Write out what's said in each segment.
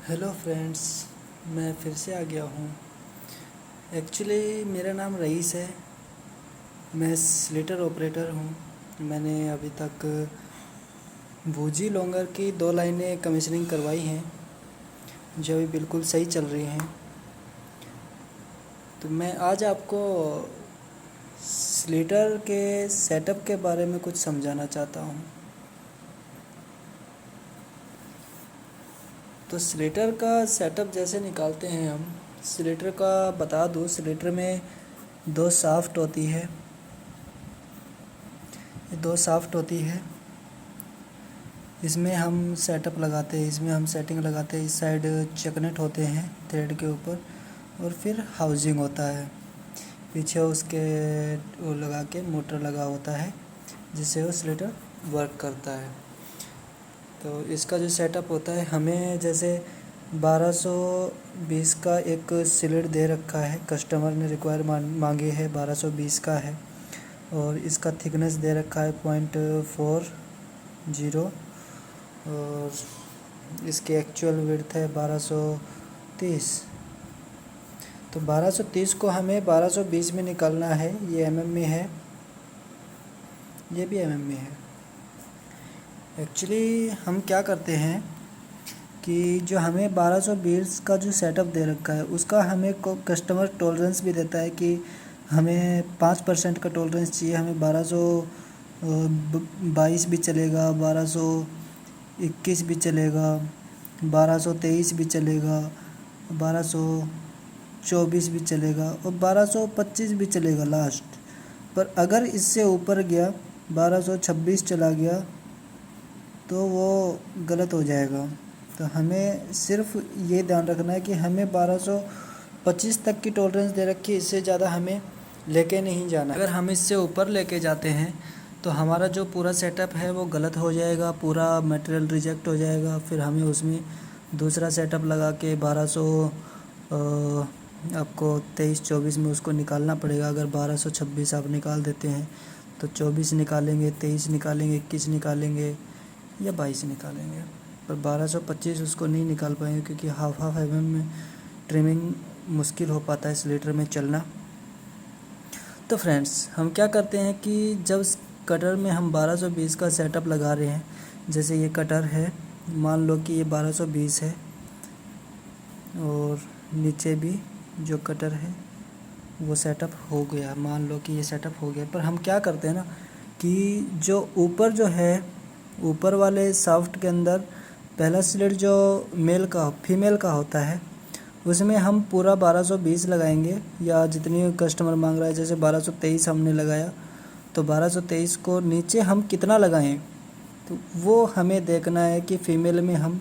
Hello friends, मैं फिर से आ गया हूँ। एक्चुअली मेरा नाम रईस है। मैं स्लेटर ऑपरेटर हूँ। मैंने अभी तक भूजी लोंगर की 2 लाइनें कमीशनिंग करवाई हैं, जो अभी बिल्कुल सही चल रही हैं। तो मैं आज आपको स्लेटर के सेटअप के बारे में कुछ समझाना चाहता हूँ। तो स्लेटर का सेटअप जैसे निकालते हैं हम, स्लेटर का बता दूँ, स्लेटर में 2 शाफ्ट होती है। ये 2 शाफ्ट होती है। इसमें हम सेटअप लगाते हैं, इसमें हम सेटिंग लगाते हैं। इस साइड चकनेट होते हैं थ्रेड के ऊपर, और फिर हाउसिंग होता है पीछे उसके। वो लगा के मोटर लगा होता है जिससे वो स्लेटर वर्क करता है। तो इसका जो सेटअप होता है, हमें जैसे 1220 का एक स्लेट दे रखा है, कस्टमर ने रिक्वायर मांगी है, 1220 का है। और इसका थिकनेस दे रखा है 0.40, और इसकी एक्चुअल विड्थ है 1230। तो 1230 को हमें 1220 में निकालना है। ये mm में है, ये भी mm में है। एक्चुअली हम क्या करते हैं कि जो हमें 1220 का जो सेटअप दे रखा है, उसका हमें कस्टमर टॉलरेंस भी देता है कि हमें 5% का टॉलरेंस चाहिए। हमें 1222 भी चलेगा, 1221 भी चलेगा, 1223 भी चलेगा, 1224 भी चलेगा, और 1225 भी चलेगा लास्ट। पर अगर इससे ऊपर गया, 1226 चला गया, तो वो गलत हो जाएगा। तो हमें सिर्फ ये ध्यान रखना है कि हमें 1225 तक की टॉलरेंस दे रखी है, इससे ज़्यादा हमें लेके नहीं जाना। अगर हम इससे ऊपर लेके जाते हैं तो हमारा जो पूरा सेटअप है वो गलत हो जाएगा, पूरा मटेरियल रिजेक्ट हो जाएगा। फिर हमें उसमें दूसरा सेटअप लगा के 1200 आपको 23-24 में उसको निकालना पड़ेगा। अगर 1226 आप निकाल देते हैं तो 24 निकालेंगे, 23 निकालेंगे, 21 निकालेंगे या 22 निकालेंगे। पर 1225 उसको नहीं निकाल पाएंगे, क्योंकि हाफ mm में ट्रिमिंग मुश्किल हो पाता है स्लेटर में चलना। तो फ्रेंड्स, हम क्या करते हैं कि जब कटर में हम 1220 का सेटअप लगा रहे हैं, जैसे ये कटर है, मान लो कि ये 1220 है, और नीचे भी जो कटर है वो सेटअप हो गया। मान लो कि ये सेटअप हो गया। पर हम क्या करते हैं ना कि जो ऊपर जो है, ऊपर वाले शाफ्ट के अंदर पहला स्लेट जो फीमेल का होता है, उसमें हम पूरा 1220 लगाएंगे, या जितनी कस्टमर मांग रहा है। जैसे 1223 हमने लगाया, तो 1223 को नीचे हम कितना लगाएं, तो वो हमें देखना है कि फ़ीमेल में हम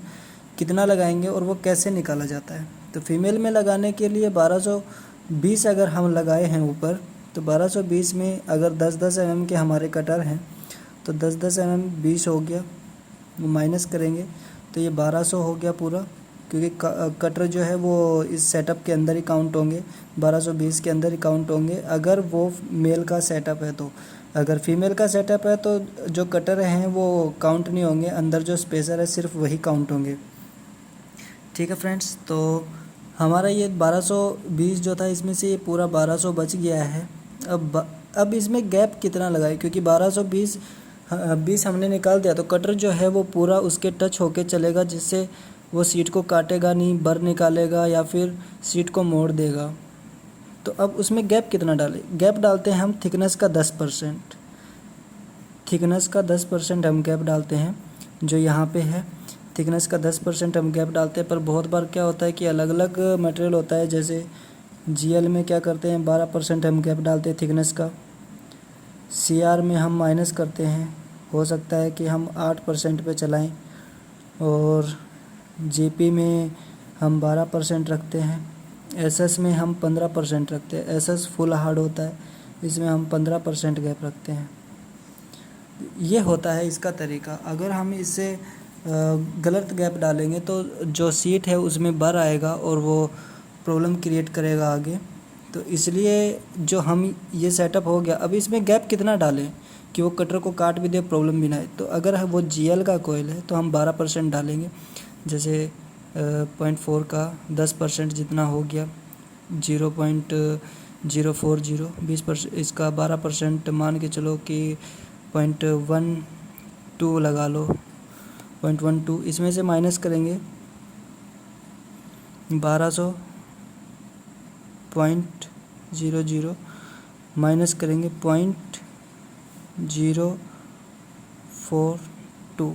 कितना लगाएंगे और वो कैसे निकाला जाता है। तो फीमेल में लगाने के लिए 1220 अगर हम लगाए हैं ऊपर, तो 1220 में अगर 10-10 mm के हमारे कटर हैं, तो 10-10 mm 20 हो गया, वो माइनस करेंगे तो ये 1200 हो गया पूरा। क्योंकि कटर जो है वो इस सेटअप के अंदर ही काउंट होंगे, 1220 के अंदर ही काउंट होंगे, अगर वो मेल का सेटअप है। तो अगर फीमेल का सेटअप है तो जो कटर हैं वो काउंट नहीं होंगे, अंदर जो स्पेसर है सिर्फ वही काउंट होंगे। ठीक है फ्रेंड्स, तो हमारा ये 1220 जो था, इसमें से ये पूरा 1200 बच गया है। अब इसमें गैप कितना लगाए, क्योंकि 1220 हमने निकाल दिया, तो कटर जो है वो पूरा उसके टच होके चलेगा, जिससे वो सीट को काटेगा नहीं, बर निकालेगा या फिर सीट को मोड़ देगा। तो अब उसमें गैप कितना डालें? गैप डालते हैं हम थिकनेस का 10%। थिकनेस का 10% हम गैप डालते हैं, जो यहाँ पे है। थिकनेस का 10% हम गैप डालते हैं। पर बहुत बार क्या होता है कि अलग अलग मटेरियल होता है। जैसे जीएल में क्या करते हैं, 12% हम गैप डालते हैं थिकनेस का। सीआर में हम माइनस करते हैं, हो सकता है कि हम 8% पे चलाएं। और जेपी में हम 12% रखते हैं। एसएस में हम 15% रखते हैं। एसएस फुल हार्ड होता है, इसमें हम 15% गैप रखते हैं। ये होता है इसका तरीका। अगर हम इससे गलत गैप डालेंगे तो जो सीट है उसमें बर आएगा और वो प्रॉब्लम क्रिएट करेगा आगे। तो इसलिए जो हम ये सेटअप हो गया, अब इसमें गैप कितना डालें कि वो कटर को काट भी दे, प्रॉब्लम भी ना आए। तो अगर वो जीएल का कोयल है तो हम 12% डालेंगे। जैसे 0.4 का 10% जितना हो गया 0.040, 20%, इसका 12% मान के चलो कि 0.12 लगा लो, 0.12 इसमें से माइनस करेंगे 1200.00 माइनस करेंगे 0.042